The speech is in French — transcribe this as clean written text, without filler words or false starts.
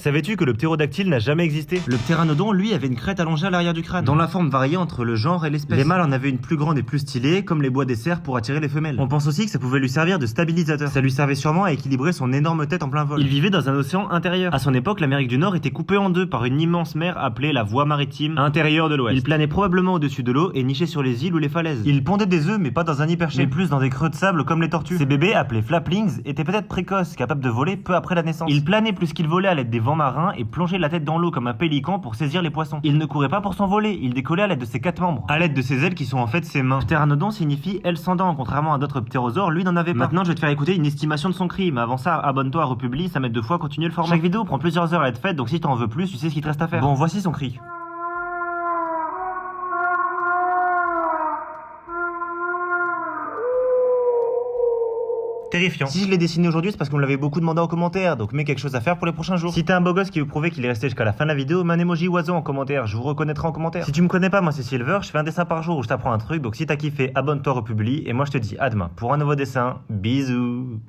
Savais-tu que le ptérodactyle n'a jamais existé? Le ptéranodon, lui, avait une crête allongée à l'arrière du crâne, dont la forme variait entre le genre et l'espèce. Les mâles en avaient une plus grande et plus stylée, comme les bois des cerfs pour attirer les femelles. On pense aussi que ça pouvait lui servir de stabilisateur. Ça lui servait sûrement à équilibrer son énorme tête en plein vol. Il vivait dans un océan intérieur. À son époque, l'Amérique du Nord était coupée en deux par une immense mer appelée la voie maritime intérieure de l'Ouest. Il planait probablement au-dessus de l'eau et nichait sur les îles ou les falaises. Il pondait des œufs, mais pas dans un nid perché, mais plus dans des creux de sable comme les tortues. Ces bébés, appelés flaplings, étaient peut-être précoces, capables de voler peu après la naissance. Il planait plus qu'il volait à l'aide des vents marins et plongeait la tête dans l'eau comme un pélican pour saisir les poissons. Il ne courait pas pour s'envoler, il décollait à l'aide de ses 4 membres, à l'aide de ses ailes qui sont en fait ses mains. Ptéranodon signifie aile sans dents, contrairement à d'autres ptérosaures, lui n'en avait pas. Maintenant, je vais te faire écouter une estimation de son crime. Avant ça, abonne-toi à Republi, ça m'aide 2 fois à continuer le format. Chaque vidéo prend plusieurs heures à être faite, donc si t'en veux plus, tu sais ce qu'il te reste à faire. Bon, voici son cri. Terrifiant. Si je l'ai dessiné aujourd'hui, c'est parce qu'on me l'avait beaucoup demandé en commentaire, donc mets quelque chose à faire pour les prochains jours. Si t'es un beau gosse qui veut prouver qu'il est resté jusqu'à la fin de la vidéo, mets un emoji oiseau en commentaire, je vous reconnaîtrai en commentaire. Si tu me connais pas, moi c'est Silver, je fais un dessin par jour où je t'apprends un truc, donc si t'as kiffé, abonne-toi, Republi, et moi je te dis à demain pour un nouveau dessin. Bisous.